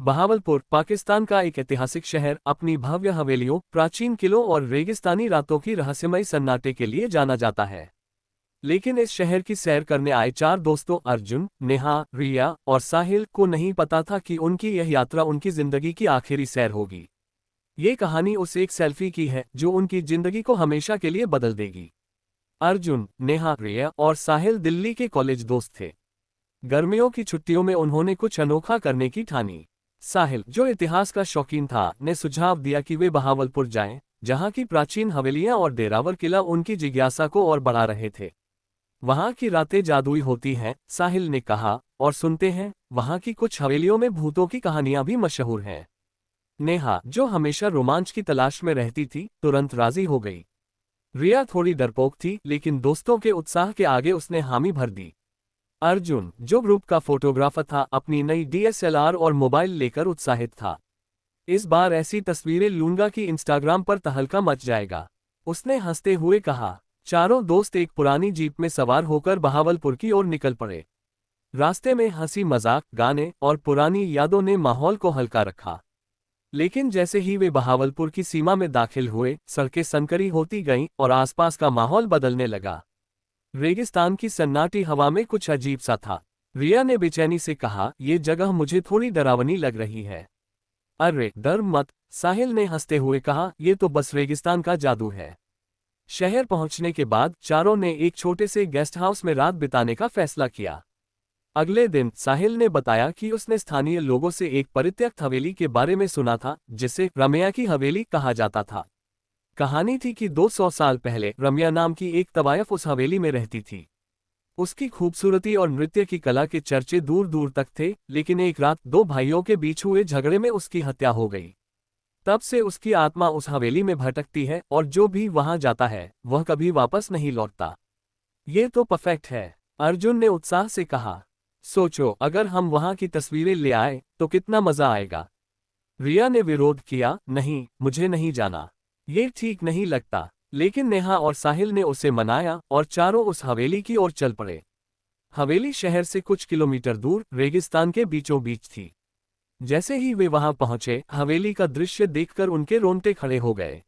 बहावलपुर, पाकिस्तान का एक ऐतिहासिक शहर अपनी भव्य हवेलियों, प्राचीन किलों और रेगिस्तानी रातों की रहस्यमयी सन्नाटे के लिए जाना जाता है। लेकिन इस शहर की सैर करने आए चार दोस्तों अर्जुन, नेहा, रिया और साहिल को नहीं पता था कि उनकी यह यात्रा उनकी जिंदगी की आखिरी सैर होगी। ये कहानी उस एक सेल्फी की है जो उनकी जिंदगी को हमेशा के लिए बदल देगी। अर्जुन, नेहा, रिया और साहिल दिल्ली के कॉलेज दोस्त थे। गर्मियों की छुट्टियों में उन्होंने कुछ अनोखा करने की ठानी। साहिल, जो इतिहास का शौकीन था, ने सुझाव दिया कि वे बहावलपुर जाएं, जहां की प्राचीन हवेलियां और डेरावर किला उनकी जिज्ञासा को और बढ़ा रहे थे। वहां की रातें जादुई होती हैं, साहिल ने कहा, और सुनते हैं, वहां की कुछ हवेलियों में भूतों की कहानियां भी मशहूर हैं। नेहा, जो हमेशा रोमांच की तलाश में रहती थी, तुरंत राजी हो गई। रिया थोड़ी डरपोक थी, लेकिन दोस्तों के उत्साह के आगे उसने हामी भर दी। अर्जुन, जो ग्रुप का फोटोग्राफर था, अपनी नई डीएसएलआर और मोबाइल लेकर उत्साहित था। इस बार ऐसी तस्वीरें लूंगा कि इंस्टाग्राम पर तहलका मच जाएगा, उसने हंसते हुए कहा। चारों दोस्त एक पुरानी जीप में सवार होकर बहावलपुर की ओर निकल पड़े। रास्ते में हंसी मजाक, गाने और पुरानी यादों ने माहौल को हल्का रखा। लेकिन जैसे ही वे बहावलपुर की सीमा में दाखिल हुए, सड़कें संकरी होती गईं और आसपास का माहौल बदलने लगा। रेगिस्तान की सन्नाटी हवा में कुछ अजीब सा था। रिया ने बेचैनी से कहा, ये जगह मुझे थोड़ी डरावनी लग रही है। अरे डर मत, साहिल ने हंसते हुए कहा, ये तो बस रेगिस्तान का जादू है। शहर पहुंचने के बाद चारों ने एक छोटे से गेस्ट हाउस में रात बिताने का फैसला किया। अगले दिन साहिल ने बताया कि उसने स्थानीय लोगों से एक परित्यक्त हवेली के बारे में सुना था, जिसे रमैया की हवेली कहा जाता था। कहानी थी कि 200 साल पहले रम्या नाम की एक तवायफ उस हवेली में रहती थी। उसकी खूबसूरती और नृत्य की कला के चर्चे दूर दूर तक थे, लेकिन एक रात दो भाइयों के बीच हुए झगड़े में उसकी हत्या हो गई। तब से उसकी आत्मा उस हवेली में भटकती है और जो भी वहां जाता है वह कभी वापस नहीं लौटता। ये तो परफेक्ट है, अर्जुन ने उत्साह से कहा। सोचो, अगर हम वहां की तस्वीरें ले आए तो कितना मजा आएगा। रिया ने विरोध किया, नहीं, मुझे नहीं जाना, ये ठीक नहीं लगता। लेकिन नेहा और साहिल ने उसे मनाया और चारों उस हवेली की ओर चल पड़े। हवेली शहर से कुछ किलोमीटर दूर रेगिस्तान के बीचों बीच थी। जैसे ही वे वहां पहुंचे, हवेली का दृश्य देखकर उनके रोंगटे खड़े हो गए।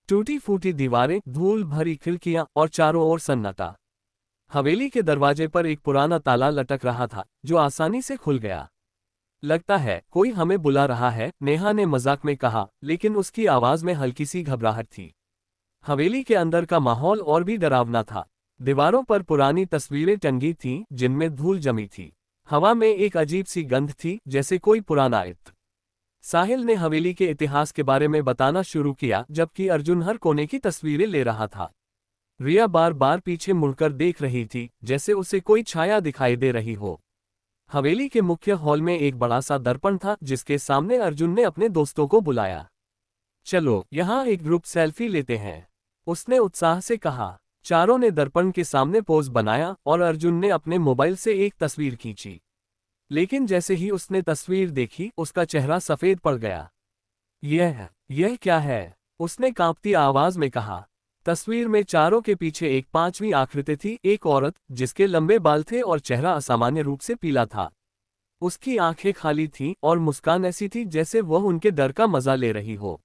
टूटी फूटी दीवारें, धूल भरी खिड़कियां और चारों ओर सन्नाटा। हवेली के दरवाजे पर एक पुराना ताला लटक रहा था, जो आसानी से खुल गया। लगता है कोई हमें बुला रहा है, नेहा ने मजाक में कहा, लेकिन उसकी आवाज में हल्की सी घबराहट थी। हवेली के अंदर का माहौल और भी डरावना था। दीवारों पर पुरानी तस्वीरें टंगी थीं, जिनमें धूल जमी थी। हवा में एक अजीब सी गंध थी, जैसे कोई पुराना इत्र। साहिल ने हवेली के इतिहास के बारे में बताना शुरू किया, जबकि अर्जुन हर कोने की तस्वीरें ले रहा था। रिया बार बार पीछे मुड़कर देख रही थी, जैसे उसे कोई छाया दिखाई दे रही हो। हवेली के मुख्य हॉल में एक बड़ा सा दर्पण था, जिसके सामने अर्जुन ने अपने दोस्तों को बुलाया। चलो, यहाँ एक ग्रुप सेल्फी लेते हैं, उसने उत्साह से कहा। चारों ने दर्पण के सामने पोज बनाया और अर्जुन ने अपने मोबाइल से एक तस्वीर खींची। लेकिन जैसे ही उसने तस्वीर देखी, उसका चेहरा सफेद पड़ गया। यह क्या है? उसने कांपती आवाज में कहा। तस्वीर में चारों के पीछे एक पांचवी आकृति थी, एक औरत जिसके लंबे बाल थे और चेहरा असामान्य रूप से पीला था। उसकी आंखें खाली थीं और मुस्कान ऐसी थी जैसे वह उनके डर का मजा ले रही हो।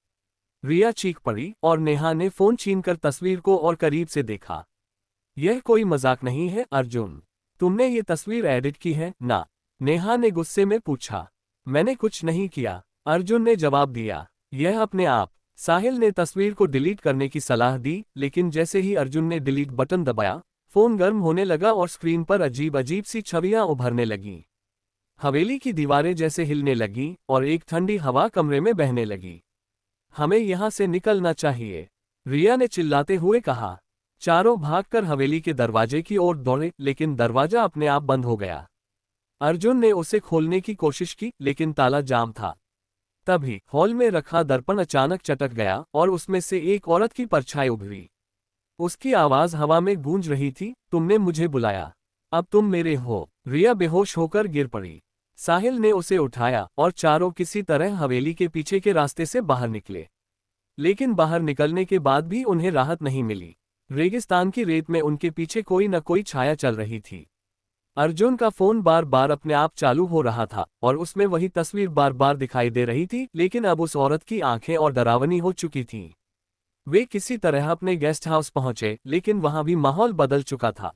रिया चीख पड़ी और नेहा ने फोन छीनकर तस्वीर को और करीब से देखा। यह कोई मजाक नहीं है अर्जुन, तुमने ये तस्वीर एडिट की है ना? नेहा ने गुस्से में पूछा। मैंने कुछ नहीं किया, अर्जुन ने जवाब दिया, यह अपने आप। साहिल ने तस्वीर को डिलीट करने की सलाह दी, लेकिन जैसे ही अर्जुन ने डिलीट बटन दबाया, फोन गर्म होने लगा और स्क्रीन पर अजीब अजीब सी छवियां उभरने लगीं। हवेली की दीवारें जैसे हिलने लगीं और एक ठंडी हवा कमरे में बहने लगी। हमें यहां से निकलना चाहिए, रिया ने चिल्लाते हुए कहा। चारों भागकर हवेली के दरवाजे की ओर दौड़े, लेकिन दरवाजा अपने आप बंद हो गया। अर्जुन ने उसे खोलने की कोशिश की, लेकिन ताला जाम था। तभी हॉल में रखा दर्पण अचानक चटक गया और उसमें से एक औरत की परछाई उभरी। उसकी आवाज हवा में गूंज रही थी, तुमने मुझे बुलाया, अब तुम मेरे हो। रिया बेहोश होकर गिर पड़ी। साहिल ने उसे उठाया और चारों किसी तरह हवेली के पीछे के रास्ते से बाहर निकले। लेकिन बाहर निकलने के बाद भी उन्हें राहत नहीं मिली। रेगिस्तान की रेत में उनके पीछे कोई न कोई छाया चल रही थी। अर्जुन का फोन बार बार अपने आप चालू हो रहा था और उसमें वही तस्वीर बार बार दिखाई दे रही थी, लेकिन अब उस औरत की आंखें और डरावनी हो चुकी थीं। वे किसी तरह अपने गेस्ट हाउस पहुंचे, लेकिन वहां भी माहौल बदल चुका था।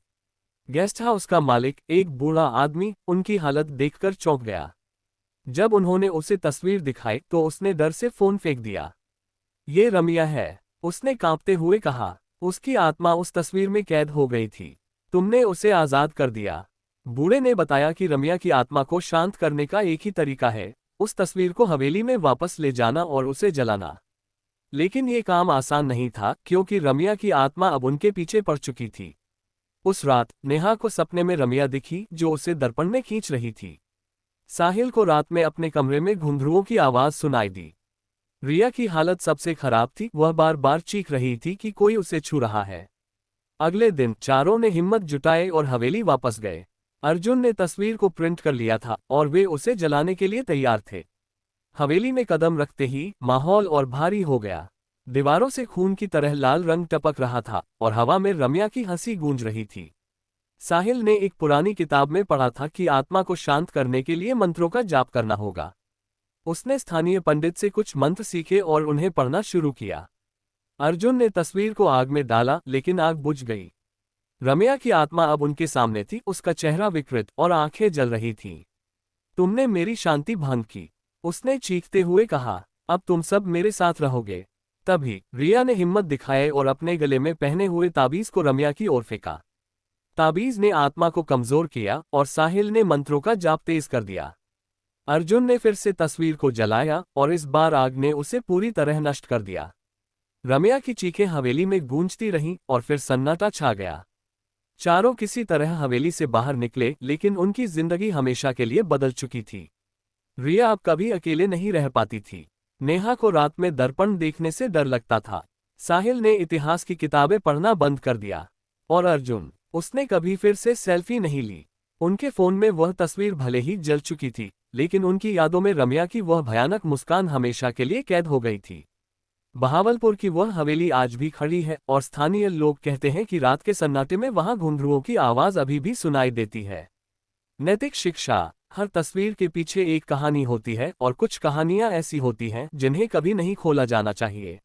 गेस्ट हाउस का मालिक, एक बूढ़ा आदमी, उनकी हालत देखकर चौंक गया। जब उन्होंने उसे तस्वीर दिखाई तो उसने डर से फोन फेंक दिया। ये रमिया है, उसने कांपते हुए कहा। उसकी आत्मा उस तस्वीर में कैद हो गई थी। तुमने उसे आजाद कर दिया। बूढ़े ने बताया कि रमिया की आत्मा को शांत करने का एक ही तरीका है, उस तस्वीर को हवेली में वापस ले जाना और उसे जलाना। लेकिन ये काम आसान नहीं था, क्योंकि रमिया की आत्मा अब उनके पीछे पड़ चुकी थी। उस रात नेहा को सपने में रमिया दिखी, जो उसे दर्पण में खींच रही थी। साहिल को रात में अपने कमरे में घुंघरुओं की आवाज सुनाई दी। रिया की हालत सबसे खराब थी, वह बार बार चीख रही थी कि कोई उसे छू रहा है। अगले दिन चारों ने हिम्मत जुटाई और हवेली वापस गए। अर्जुन ने तस्वीर को प्रिंट कर लिया था और वे उसे जलाने के लिए तैयार थे। हवेली में कदम रखते ही माहौल और भारी हो गया। दीवारों से खून की तरह लाल रंग टपक रहा था और हवा में रम्या की हंसी गूंज रही थी। साहिल ने एक पुरानी किताब में पढ़ा था कि आत्मा को शांत करने के लिए मंत्रों का जाप करना होगा। उसने स्थानीय पंडित से कुछ मंत्र सीखे और उन्हें पढ़ना शुरू किया। अर्जुन ने तस्वीर को आग में डाला, लेकिन आग बुझ गई। रम्या की आत्मा अब उनके सामने थी, उसका चेहरा विकृत और आंखें जल रही थीं। तुमने मेरी शांति भंग की, उसने चीखते हुए कहा। अब तुम सब मेरे साथ रहोगे। तभी रिया ने हिम्मत दिखाई और अपने गले में पहने हुए ताबीज को रम्या की ओर फेंका। ताबीज ने आत्मा को कमजोर किया और साहिल ने मंत्रों का जाप तेज कर दिया। अर्जुन ने फिर से तस्वीर को जलाया और इस बार आग ने उसे पूरी तरह नष्ट कर दिया। रम्या की चीखें हवेली में गूंजती रहीं और फिर सन्नाटा छा गया। चारों किसी तरह हवेली से बाहर निकले, लेकिन उनकी जिंदगी हमेशा के लिए बदल चुकी थी। रिया अब कभी अकेले नहीं रह पाती थी। नेहा को रात में दर्पण देखने से डर लगता था। साहिल ने इतिहास की किताबें पढ़ना बंद कर दिया। और अर्जुन, उसने कभी फिर से सेल्फी नहीं ली। उनके फोन में वह तस्वीर भले ही जल चुकी थी, लेकिन उनकी यादों में रम्या की वह भयानक मुस्कान हमेशा के लिए कैद हो गई थी। बहावलपुर की वह हवेली आज भी खड़ी है और स्थानीय लोग कहते हैं कि रात के सन्नाटे में वहां घुंघरुओं की आवाज अभी भी सुनाई देती है। नैतिक शिक्षा। हर तस्वीर के पीछे एक कहानी होती है और कुछ कहानियां ऐसी होती हैं जिन्हें कभी नहीं खोला जाना चाहिए।